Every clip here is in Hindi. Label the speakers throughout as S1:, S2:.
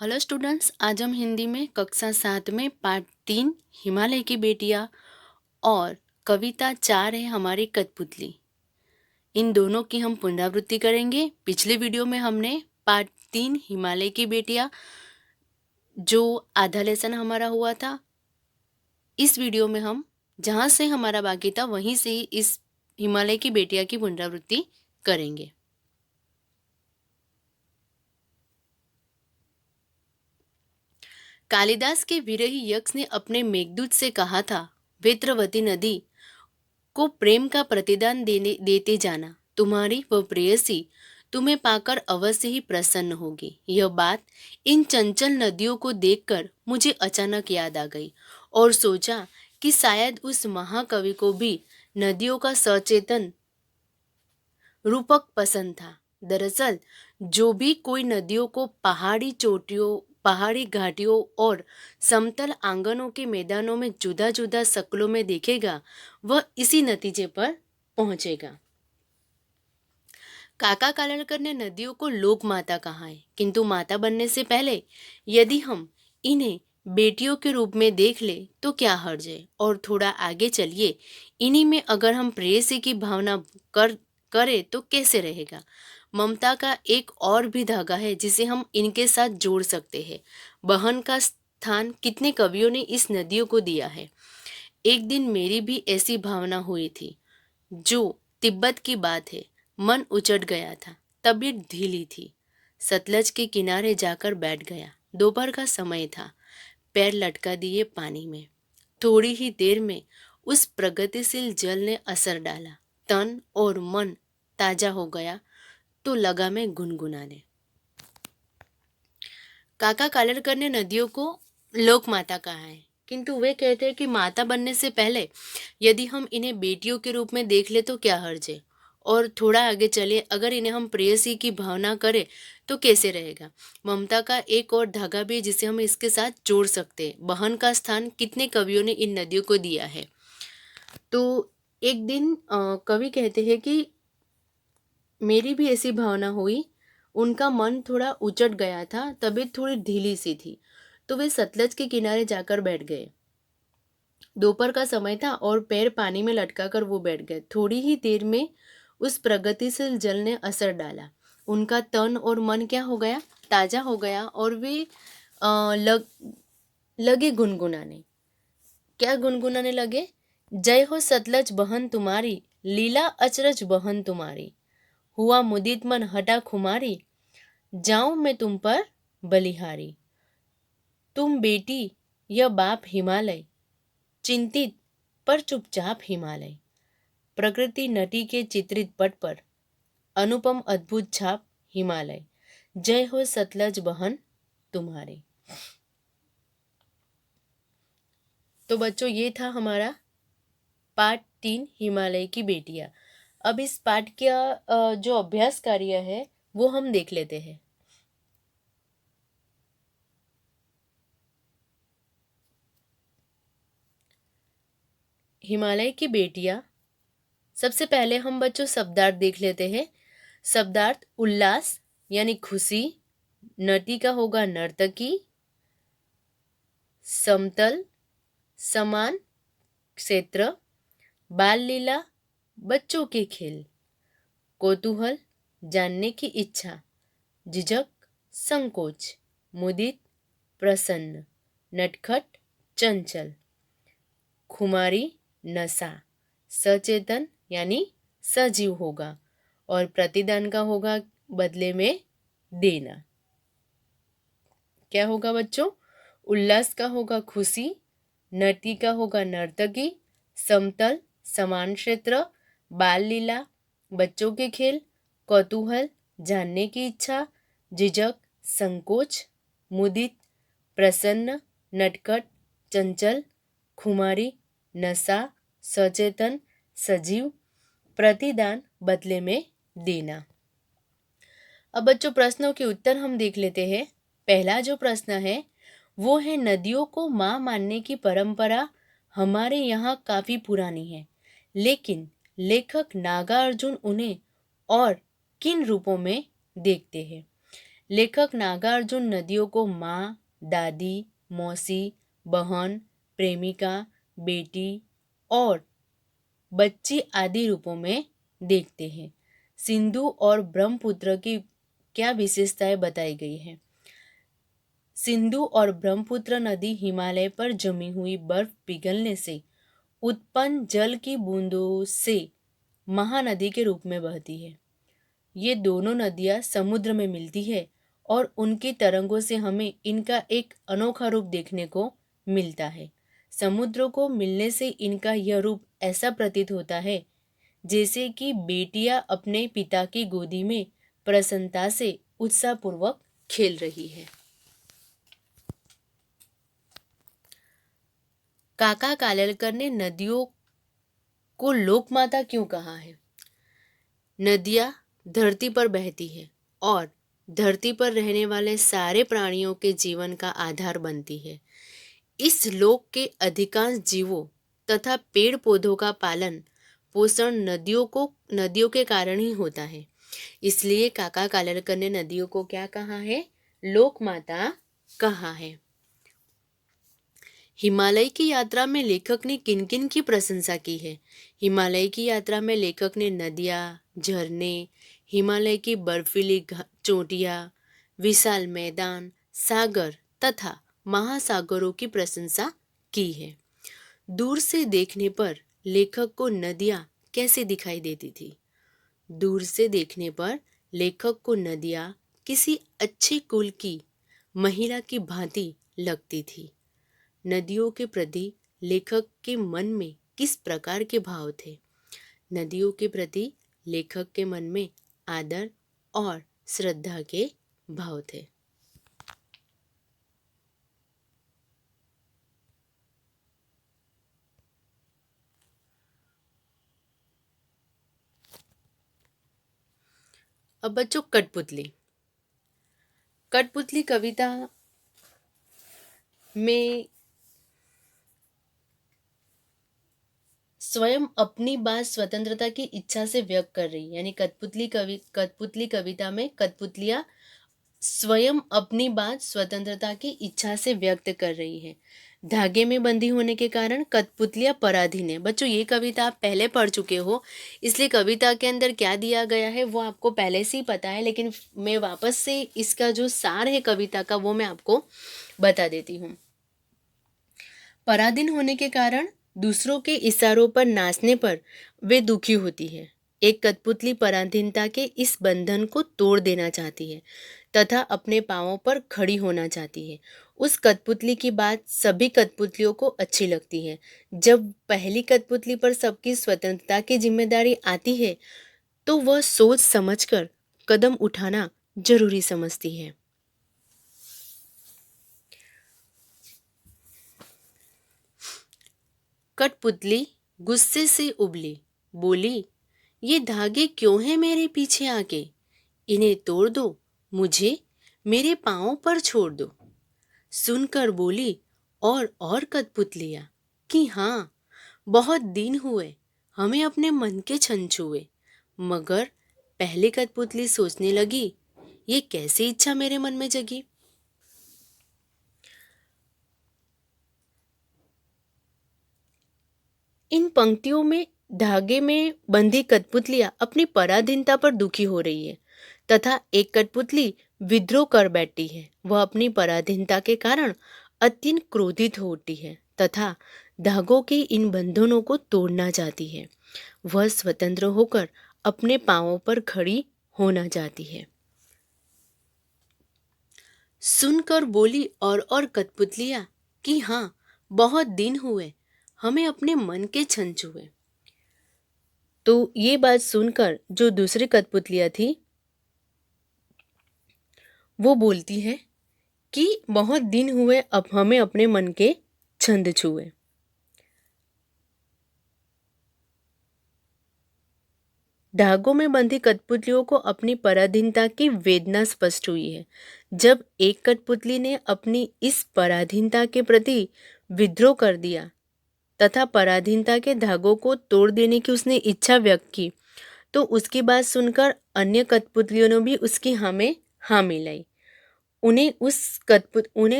S1: हेलो स्टूडेंट्स, आज हम हिंदी में कक्षा 7 में पाठ 3 हिमालय की बेटियां और कविता 4 है हमारी कठपुतली। इन दोनों की हम पुनरावृत्ति करेंगे। पिछले वीडियो में हमने पाठ 3 हिमालय की बेटियां जो आधा लेसन हमारा हुआ था, इस वीडियो में हम जहाँ से हमारा बाकी था वहीं से ही इस हिमालय की बेटियां की पुनरावृत्ति करेंगे। कालिदास के विरही यक्ष ने अपने मेघदूत से कहा था, वेत्रवती नदी को प्रेम का प्रतिदान देते जाना, तुम्हारी वह प्रेयसी तुम्हें पाकर अवश्य ही प्रसन्न होगी। यह बात इन चंचल नदियों को देखकर मुझे अचानक याद आ गई और सोचा कि शायद उस महाकवि को भी नदियों का सचेतन रूपक पसंद था। दरअसल जो भी कोई नदियों को पहाड़ी चोटियों, पहाड़ी घाटियों और समतल आंगनों के मैदानों में जुदा जुदा शक्लों में देखेगा, वह इसी नतीजे पर पहुंचेगा। काका कालड़कर ने नदियों को लोक माता कहा है, किंतु माता बनने से पहले यदि हम इन्हें बेटियों के रूप में देख ले तो क्या हर्ज है। और थोड़ा आगे चलिए, इन्हीं में अगर हम प्रेयसी की भावना करे तो कैसे रहेगा। ममता का एक और भी धागा है जिसे हम इनके साथ जोड़ सकते हैं। बहन का स्थान कितने कवियों ने इस नदियों को दिया है। एक दिन मेरी भी ऐसी भावना हुई थी। जो तिब्बत की बात है, मन उचट गया था, तबीयत ढीली थी। सतलज के किनारे जाकर बैठ गया। दोपहर का समय था। पैर लटका दिए पानी में। थोड़ी ही देर में उस प्रगतिशील जल ने असर डाला। तन और मन ताजा हो गया तो लगा मैं गुनगुनाने। काका कालड़कर ने नदियों को लोक माता कहा है, किंतु वे कहते हैं कि माता बनने से पहले यदि हम इन्हें बेटियों के रूप में देख ले तो क्या हर्ज है। और थोड़ा आगे चले, अगर इन्हें हम प्रेयसी की भावना करें तो कैसे रहेगा। ममता का एक और धागा भी जिसे हम इसके साथ जोड़ सकते हैं। बहन का स्थान कितने कवियों ने इन नदियों को दिया है। तो एक दिन कवि कहते हैं कि मेरी भी ऐसी भावना हुई। उनका मन थोड़ा उचट गया था, तबीयत थोड़ी ढीली सी थी, तो वे सतलज के किनारे जाकर बैठ गए। दोपहर का समय था और पैर पानी में लटकाकर वो बैठ गए। थोड़ी ही देर में उस प्रगतिशील जल ने असर डाला। उनका तन और मन क्या हो गया, ताजा हो गया और वे लगे गुनगुनाने। क्या गुनगुनाने लगे? जय हो सतलज बहन तुम्हारी, लीला अचरज बहन तुम्हारी, हुआ मुदित मन हटा खुमारी, जाऊं मैं तुम पर बलिहारी। तुम बेटी या बाप हिमालय, चिंतित पर चुपचाप हिमालय, प्रकृति नटी के चित्रित पट पर अनुपम अद्भुत छाप हिमालय, जय हो सतलज बहन तुम्हारी। तो बच्चों, ये था हमारा पाठ 3 हिमालय की बेटियां। अब इस पाठ का जो अभ्यास कार्य है वो हम देख लेते हैं। हिमालय की बेटियां, सबसे पहले हम बच्चों शब्दार्थ देख लेते हैं। शब्दार्थ उल्लास यानी खुशी, नटी का होगा नर्तकी, समतल समान क्षेत्र, बाल लीला बच्चों के खेल, कौतूहल जानने की इच्छा, झिझक संकोच, मुदित प्रसन्न, नटखट चंचल, खुमारी नशा, सचेतन यानी सजीव होगा, और प्रतिदान का होगा बदले में देना। क्या होगा बच्चों? उल्लास का होगा खुशी, नर्ती का होगा नर्तकी, समतल समान क्षेत्र, बाल लीला बच्चों के खेल, कौतूहल जानने की इच्छा, झिझक संकोच, मुदित प्रसन्न, नटखट चंचल, खुमारी नशा, सचेतन सजीव, प्रतिदान बदले में देना। अब बच्चों, प्रश्नों के उत्तर हम देख लेते हैं। पहला जो प्रश्न है वो है, नदियों को माँ मानने की परंपरा हमारे यहाँ काफी पुरानी है, लेकिन लेखक नागार्जुन उन्हें और किन रूपों में देखते हैं। लेखक नागार्जुन नदियों को माँ, दादी, मौसी, बहन, प्रेमिका, बेटी और बच्ची आदि रूपों में देखते हैं। सिंधु और ब्रह्मपुत्र की क्या विशेषताएं बताई गई है? सिंधु और ब्रह्मपुत्र नदी हिमालय पर जमी हुई बर्फ पिघलने से उत्पन्न जल की बूंदों से महानदी के रूप में बहती है। ये दोनों नदियाँ समुद्र में मिलती है और उनकी तरंगों से हमें इनका एक अनोखा रूप देखने को मिलता है। समुद्र को मिलने से इनका यह रूप ऐसा प्रतीत होता है जैसे कि बेटियां अपने पिता की गोदी में प्रसन्नता से उत्साहपूर्वक खेल रही है। काका कालेलकर ने नदियों को लोकमाता क्यों कहा है? नदियाँ धरती पर बहती है और धरती पर रहने वाले सारे प्राणियों के जीवन का आधार बनती है। इस लोक के अधिकांश जीवों तथा पेड़ पौधों का पालन पोषण नदियों के कारण ही होता है। इसलिए काका कालेलकर ने नदियों को क्या कहा है? लोक माता कहा है। हिमालय की यात्रा में लेखक ने किन किन की प्रशंसा की है? हिमालय की यात्रा में लेखक ने नदियाँ, झरने, हिमालय की बर्फीली चोटियाँ, विशाल मैदान, सागर तथा महासागरों की प्रशंसा की है। दूर से देखने पर लेखक को नदियाँ कैसे दिखाई देती थी? दूर से देखने पर लेखक को नदियाँ किसी अच्छे कुल की महिला की भांति लगती थी। नदियों के प्रति लेखक के मन में किस प्रकार के भाव थे? नदियों के प्रति लेखक के मन में आदर और श्रद्धा के भाव थे। अब बच्चों, कठपुतली। कठपुतली कविता में स्वयं अपनी बात स्वतंत्रता की इच्छा से व्यक्त कर रही है। यानी कठपुतली कविता में कठपुतलियाँ स्वयं अपनी बात स्वतंत्रता की इच्छा से व्यक्त कर रही है। धागे में बंधी होने के कारण कठपुतलियाँ पराधीन है। बच्चों, ये कविता आप पहले पढ़ चुके हो, इसलिए कविता के अंदर क्या दिया गया है वो आपको पहले से ही पता है, लेकिन मैं वापस से इसका जो सार है कविता का वो मैं आपको बता देती हूँ। पराधीन होने के कारण दूसरों के इशारों पर नाचने पर वे दुखी होती है। एक कठपुतली पराधीनता के इस बंधन को तोड़ देना चाहती है तथा अपने पांवों पर खड़ी होना चाहती है। उस कठपुतली की बात सभी कठपुतलियों को अच्छी लगती है। जब पहली कठपुतली पर सबकी स्वतंत्रता की जिम्मेदारी आती है तो वह सोच समझकर कदम उठाना जरूरी समझती है। कठपुतली गुस्से से उबली, बोली, ये धागे क्यों हैं मेरे पीछे आके? इन्हें तोड़ दो, मुझे मेरे पाँव पर छोड़ दो। सुनकर बोली और कठपुतलियाँ कि हाँ, बहुत दिन हुए हमें अपने मन के छन छुए। मगर पहली कठपुतली सोचने लगी, ये कैसी इच्छा मेरे मन में जगी? इन पंक्तियों में धागे में बंधी कठपुतलियां अपनी पराधीनता पर दुखी हो रही है तथा एक कठपुतली विद्रोह कर बैठी है। वह अपनी पराधीनता के कारण अत्यंत क्रोधित होती है तथा धागों के इन बंधनों को तोड़ना चाहती है। वह स्वतंत्र होकर अपने पांवों पर खड़ी होना चाहती है। सुनकर बोली और कठपुतलियां कि हाँ, बहुत दिन हुए हमें अपने मन के छन छुए। तो ये बात सुनकर जो दूसरी कठपुतलियां थी वो बोलती है कि बहुत दिन हुए अब हमें अपने मन के छंद छुए। धागों में बंधी कठपुतलियों को अपनी पराधीनता की वेदना स्पष्ट हुई है। जब एक कठपुतली ने अपनी इस पराधीनता के प्रति विद्रोह कर दिया तथा पराधीनता के धागों को तोड़ देने की उसने इच्छा व्यक्त की तो उसकी बात सुनकर अन्य कठपुतलियों ने भी उसकी हाँ में हाँ मिलाई उन्हें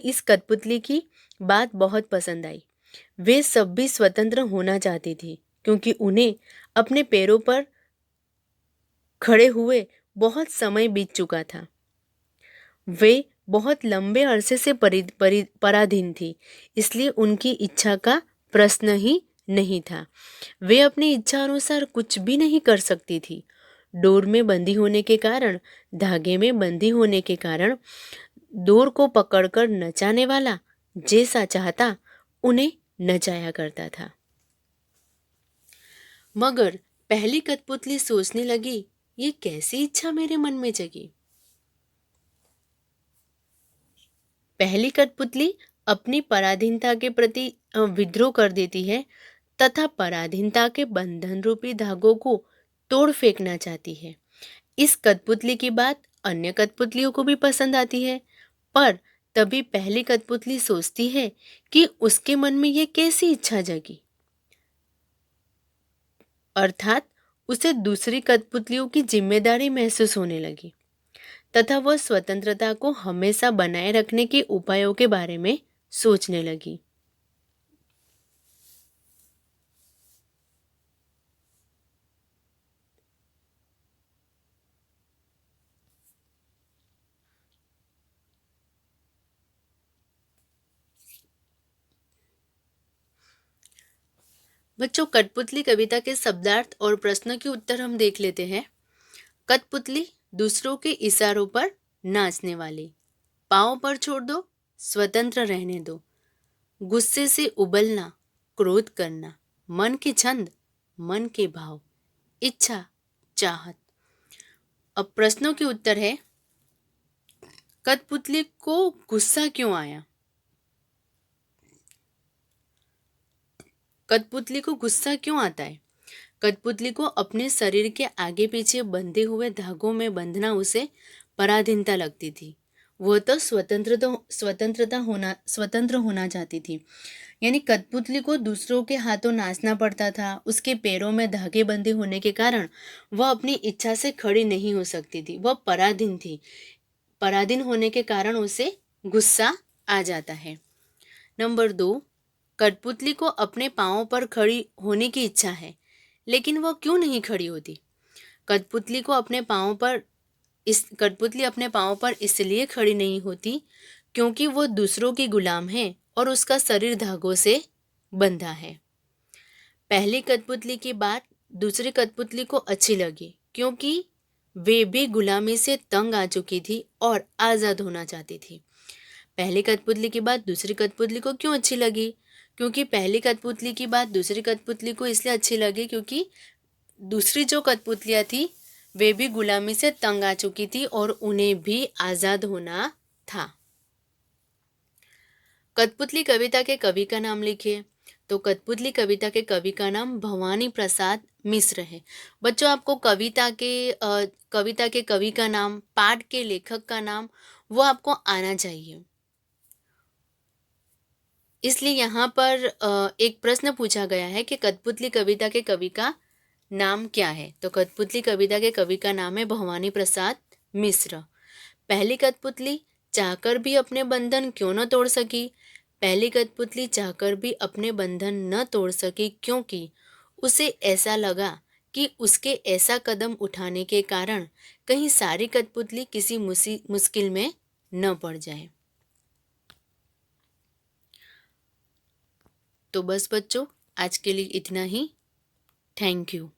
S1: इस कठपुतली की बात बहुत पसंद आई। वे सब भी स्वतंत्र होना चाहती थी क्योंकि उन्हें अपने पैरों पर खड़े हुए बहुत समय बीत चुका था। वे बहुत लंबे अरसे से पराधीन थी, इसलिए उनकी इच्छा का प्रश्न ही नहीं था। वे अपनी इच्छा अनुसार कुछ भी नहीं कर सकती थी। डोर में बंधी होने के कारण, धागे में बंधी होने के कारण, डोर को पकड़कर नचाने वाला जैसा चाहता उन्हें नचाया करता था। मगर पहली कठपुतली सोचने लगी, ये कैसी इच्छा मेरे मन में जगी। पहली कठपुतली अपनी पराधीनता के प्रति विद्रोह कर देती है तथा पराधीनता के बंधन रूपी धागों को तोड़ फेंकना चाहती है। इस कठपुतली की बात अन्य कठपुतलियों को भी पसंद आती है, पर तभी पहली कठपुतली सोचती है कि उसके मन में ये कैसी इच्छा जगी। अर्थात उसे दूसरी कठपुतलियों की जिम्मेदारी महसूस होने लगी तथा वह स्वतंत्रता को हमेशा बनाए रखने के उपायों के बारे में सोचने लगी। बच्चों, कठपुतली कविता के शब्दार्थ और प्रश्नों के उत्तर हम देख लेते हैं। कठपुतली, दूसरों के इशारों पर नाचने वाली। पाँव पर छोड़ दो, स्वतंत्र रहने दो। गुस्से से उबलना, क्रोध करना, मन के छंद, मन के भाव, इच्छा, चाहत। अब प्रश्नों के उत्तर है, कठपुतली को गुस्सा क्यों आया? कठपुतली को गुस्सा क्यों आता है? कठपुतली को अपने शरीर के आगे पीछे बंधे हुए धागों में बंधना उसे पराधीनता लगती थी। वह तो स्वतंत्र होना चाहती थी। यानी कठपुतली को दूसरों के हाथों नाचना पड़ता था। उसके पैरों में धागे बंधे होने के कारण वह अपनी इच्छा से खड़ी नहीं हो सकती थी। वह पराधीन थी। पराधीन होने के कारण उसे गुस्सा आ जाता है। नंबर 2, कठपुतली को अपने पाँवों पर खड़ी होने की इच्छा है, लेकिन वह क्यों नहीं खड़ी होती? कठपुतली अपने पाँवों पर इसलिए खड़ी नहीं होती क्योंकि वो दूसरों की गुलाम है और उसका शरीर धागों से बंधा है। पहली कठपुतली की बात दूसरी कठपुतली को अच्छी लगी क्योंकि वे भी गुलामी से तंग आ चुकी थी और आज़ाद होना चाहती थी। पहली कठपुतली की बात दूसरी कठपुतली को क्यों अच्छी लगी? क्योंकि पहली कठपुतली की बात दूसरी कठपुतली को इसलिए अच्छी लगी क्योंकि दूसरी जो कठपुतलियाँ थी वे भी गुलामी से तंग आ चुकी थी और उन्हें भी आज़ाद होना था। कठपुतली कविता के कवि का नाम लिखिए। तो कठपुतली कविता के कवि का नाम भवानी प्रसाद मिश्र है। बच्चों, आपको कविता के कवि का नाम, पाठ के लेखक का नाम वो आपको आना चाहिए। इसलिए यहाँ पर एक प्रश्न पूछा गया है कि कठपुतली कविता के कवि का नाम क्या है? तो कठपुतली कविता के कवि का नाम है भवानी प्रसाद मिश्र। पहली कठपुतली चाहकर भी अपने बंधन क्यों न तोड़ सकी? पहली कठपुतली चाहकर भी अपने बंधन न तोड़ सकी क्योंकि उसे ऐसा लगा कि उसके ऐसा कदम उठाने के कारण कहीं सारी कठपुतली किसी मुश्किल में न पड़ जाए। तो बस बच्चों, आज के लिए इतना ही। Thank you.